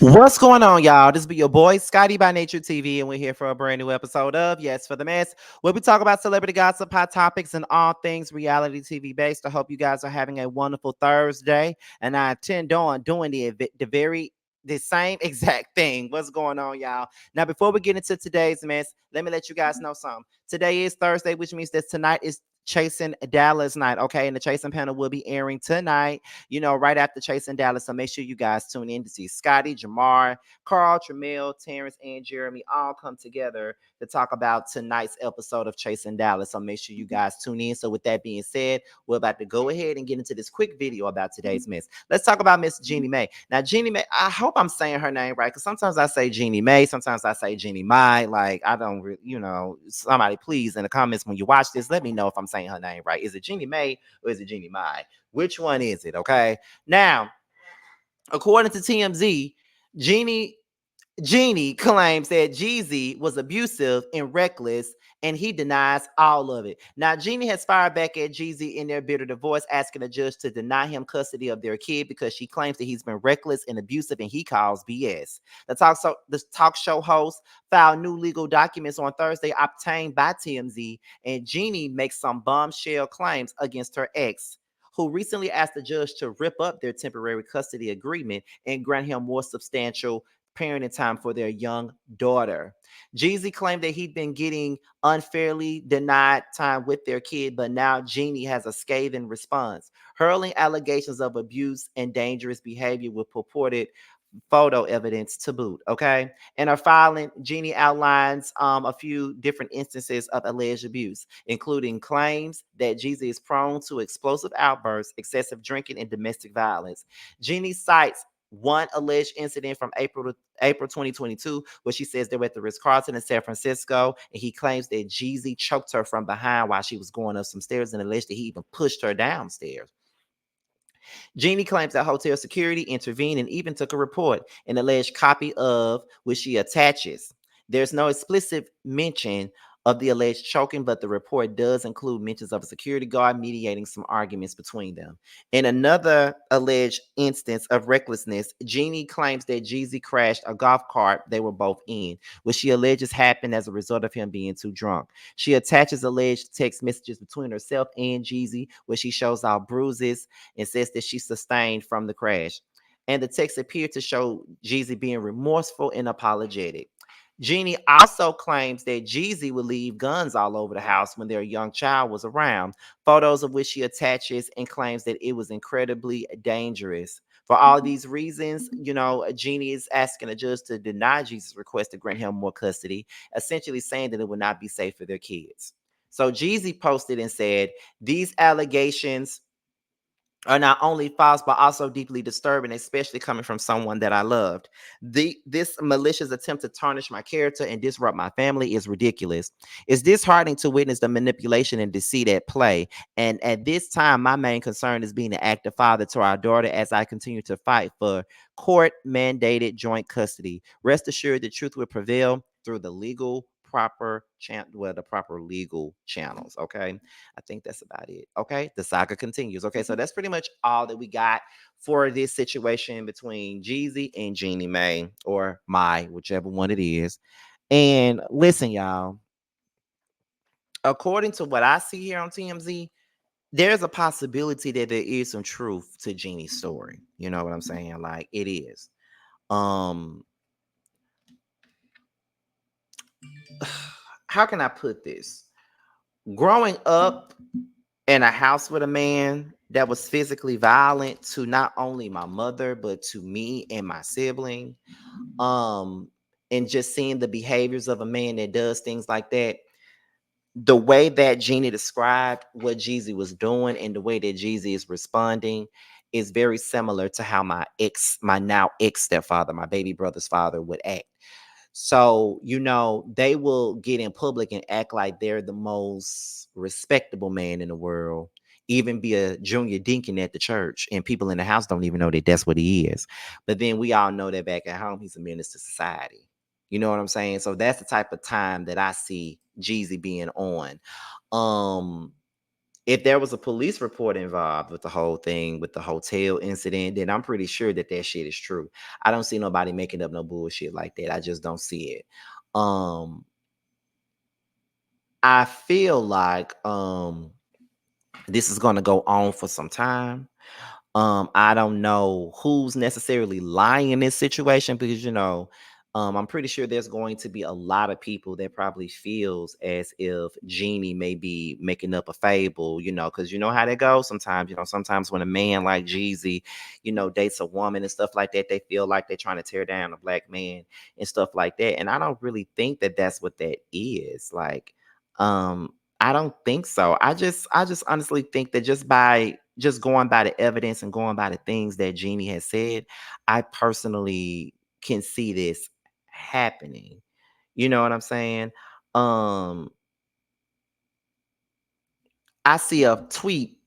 What's going on, y'all? This be your boy Scotty by Nature TV, and we're here for a brand new episode of Yes for the Mess, where we talk about celebrity gossip, hot topics, and all things reality TV based. I hope you guys are having a wonderful Thursday, and I intend on doing the same exact thing. What's going on, y'all? Now, before we get into today's mess, let me let you guys know something. Today is Thursday, which means that tonight is Chasing Dallas night, okay? And the Chasing panel will be airing tonight, right after Chasing Dallas. So make sure you guys tune in to see Scotty, Jamar, Carl, Tramel, Terrence, and Jeremy all come together to talk about tonight's episode of Chasing Dallas. So make sure you guys tune in. So with that being said, we're about to go ahead and get into this quick video about today's miss. Let's talk about Miss Jeannie Mai. Now, Jeannie Mai, I hope I'm saying her name right, because sometimes I say Jeannie Mai, sometimes I say Jeannie Mai. Like, I don't really, somebody please in the comments when you watch this, let me know if I'm saying her name right. Is it Jeannie Mai or is it Jeannie Mai? Which one is it? Okay. Now, according to TMZ, Jeannie Jeannie claims that Jeezy was abusive and reckless, and he denies all of it. Now, Jeannie has fired back at Jeezy in their bitter divorce, asking a judge to deny him custody of their kid because she claims that he's been reckless and abusive, and he calls BS. The talk show host filed new legal documents on Thursday obtained by TMZ, and Jeannie makes some bombshell claims against her ex, who recently asked the judge to rip up their temporary custody agreement and grant him more substantial parenting time for their young daughter. Jeezy claimed that he'd been getting unfairly denied time with their kid, but now Jeannie has a scathing response, hurling allegations of abuse and dangerous behavior with purported photo evidence to boot. Okay. In her filing, Jeannie outlines a few different instances of alleged abuse, including claims that Jeezy is prone to explosive outbursts, excessive drinking, and domestic violence. Jeannie cites one alleged incident from April 2022, where she says they were at the Ritz-Carlton in San Francisco, and he claims that Jeezy choked her from behind while she was going up some stairs and alleged that he even pushed her downstairs. Jeannie claims that hotel security intervened and even took a report, an alleged copy of which she attaches. There's no explicit mention of the alleged choking, but the report does include mentions of a security guard mediating some arguments between them. In another alleged instance of recklessness, Jeannie claims that Jeezy crashed a golf cart they were both in, which she alleges happened as a result of him being too drunk. She attaches alleged text messages between herself and Jeezy, where she shows all bruises and says that she sustained from the crash. And the text appeared to show Jeezy being remorseful and apologetic. Jeannie also claims that Jeezy would leave guns all over the house when their young child was around, photos of which she attaches and claims that it was incredibly dangerous. For all these reasons, Jeannie is asking a judge to deny Jeezy's request to grant him more custody, essentially saying that it would not be safe for their kids. So Jeezy posted and said, these allegations are not only false but also deeply disturbing, especially coming from someone that I loved. This malicious attempt to tarnish my character and disrupt my family is ridiculous. It's disheartening to witness the manipulation and deceit at play. And at this time, my main concern is being an active father to our daughter as I continue to fight for court mandated joint custody. Rest assured, the truth will prevail through the proper legal channels. Okay. I think that's about it. Okay. The saga continues. Okay. So that's pretty much all that we got for this situation between Jeezy and Jeannie Mai, or Mai, whichever one it is. And listen, y'all, according to what I see here on TMZ, there's a possibility that there is some truth to Jeannie's story. You know what I'm saying? Like, it is. Um, how can I put this? Growing up in a house with a man that was physically violent to not only my mother but to me and my sibling, um and just seeing the behaviors of a man that does things like that, the way that Jeannie described what Jeezy was doing and the way that Jeezy is responding is very similar to how my now ex stepfather, my baby brother's father, would act. So, they will get in public and act like they're the most respectable man in the world, even be a junior deacon at the church, and people in the house don't even know that that's what he is. But then we all know that back at home, he's a menace to society. You know what I'm saying? So that's the type of time that I see Jeezy being on. Um, If there was a police report involved with the whole thing, with the hotel incident, then I'm pretty sure that that shit is true. I don't see nobody making up no bullshit like that. I just don't see it. Um, I feel like this is gonna go on for some time. I don't know who's necessarily lying in this situation because I'm pretty sure there's going to be a lot of people that probably feels as if Jeannie may be making up a fable, because you know how that goes sometimes. Sometimes when a man like Jeezy, dates a woman and stuff like that, they feel like they're trying to tear down a black man and stuff like that. And I don't really think that that's what that is. Like, I don't think so. I just honestly think that just going by the evidence and going by the things that Jeannie has said, I personally can see this happening. You know what I'm saying? Um, I see a tweet,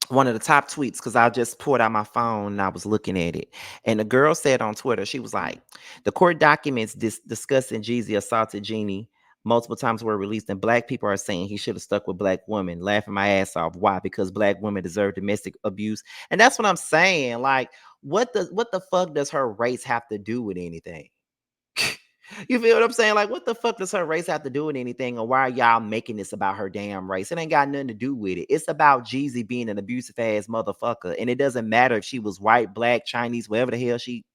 one of the top tweets, because I just pulled out my phone and I was looking at it. And the girl said on Twitter, she was like, the court documents discussing Jeezy assaulted Jeannie multiple times were released, and black people are saying he should have stuck with black women. Laughing my ass off. Why? Because black women deserve domestic abuse. And that's what I'm saying. Like, what the fuck does her race have to do with anything? You feel what I'm saying? Like, what the fuck does her race have to do with anything? Or why are y'all making this about her damn race? It ain't got nothing to do with it. It's about Jeezy being an abusive ass motherfucker. And it doesn't matter if she was white, black, Chinese, whatever the hell she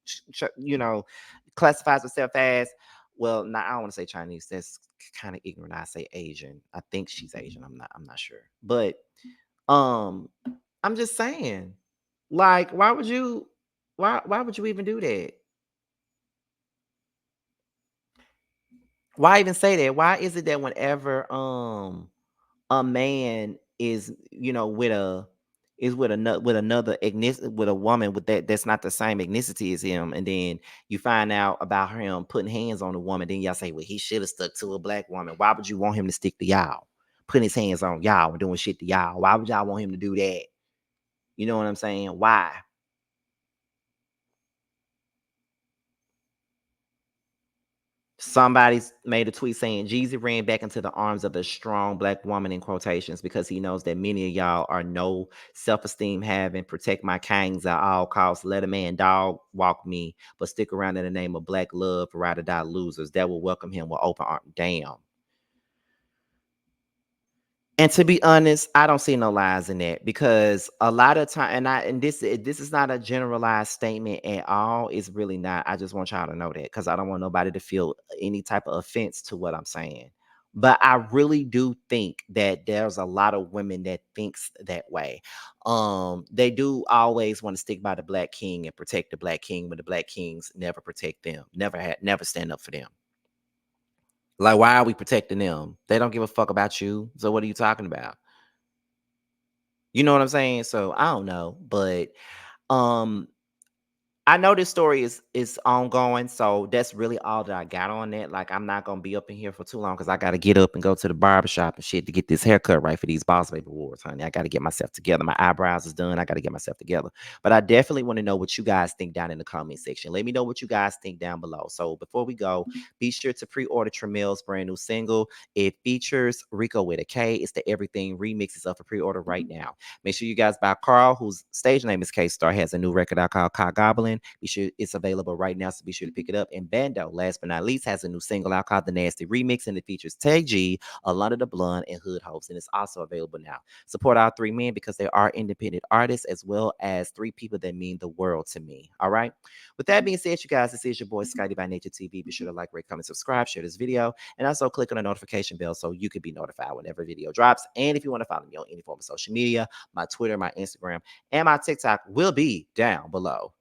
classifies herself as. Well, I don't want to say Chinese. That's kind of ignorant. I say Asian. I think she's Asian. I'm not sure. But I'm just saying, like, why would you even do that? Why even say that? Why is it that whenever a man with a woman that's not the same ethnicity as him, and then you find out about him putting hands on a woman, then y'all say, well, he should have stuck to a black woman. Why would you want him to stick to y'all, putting his hands on y'all and doing shit to y'all? Why would y'all want him to do that? You know what I'm saying? Why? Somebody made a tweet saying Jeezy ran back into the arms of a strong black woman in quotations because he knows that many of y'all are no self-esteem having, protect my kings at all costs, let a man dog walk me, but stick around in the name of black love for ride or die losers that will welcome him with open arms. Damn. And to be honest, I don't see no lies in that because a lot of time, and this is not a generalized statement at all. It's really not. I just want y'all to know that because I don't want nobody to feel any type of offense to what I'm saying. But I really do think that there's a lot of women that thinks that way. They do always want to stick by the black king and protect the black king, but the black kings never protect them, never stand up for them. Like, why are we protecting them? They don't give a fuck about you. So what are you talking about? You know what I'm saying? So I don't know, but um I know this story is ongoing, so that's really all that I got on that. Like, I'm not gonna be up in here for too long because I gotta get up and go to the barbershop and shit to get this haircut right for these Boss Baby Awards, honey. I gotta get myself together. My eyebrows is done. I gotta get myself together. But I definitely want to know what you guys think down in the comment section. Let me know what you guys think down below. So before we go, be sure to pre-order Tramel's brand new single. It features Rico with a K. It's the Everything remix. It's up for pre-order right now. Make sure you guys buy Carl, whose stage name is K-Star, has a new record out called Cock Goblin. Be sure it's available right now, so be sure to pick it up. And Bando, last but not least, has a new single out called The Nasty Remix, and it features Tay G, Alana the Blonde, and Hood Hopes, and it's also available now. Support our three men because they are independent artists as well as three people that mean the world to me. All right. With that being said, you guys, this is your boy Scotty by Nature TV. Be sure to like, rate, comment, subscribe, share this video, and also click on the notification bell so you can be notified whenever a video drops. And if you want to follow me on any form of social media, my Twitter, my Instagram, and my TikTok will be down below.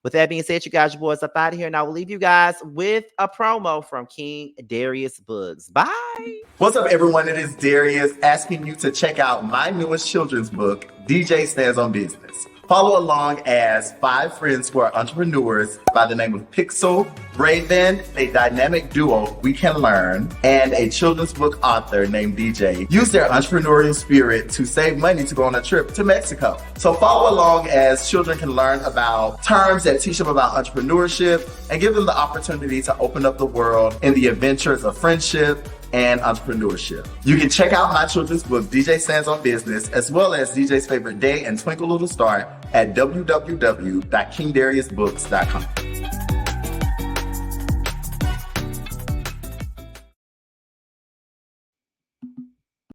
With that being said, you guys, your boys up out of here, and I will leave you guys with a promo from King Darius Books. Bye. What's up, everyone? It is Darius asking you to check out my newest children's book, DJ Stands on Business. Follow along as 5 friends who are entrepreneurs by the name of Pixel, Raven, a dynamic duo we can learn, and a children's book author named DJ use their entrepreneurial spirit to save money to go on a trip to Mexico. So follow along as children can learn about terms that teach them about entrepreneurship and give them the opportunity to open up the world in the adventures of friendship, and entrepreneurship. You can check out my children's book, DJ Stands on Business, as well as DJ's Favorite Day and Twinkle Little Star at www.kingdariusbooks.com.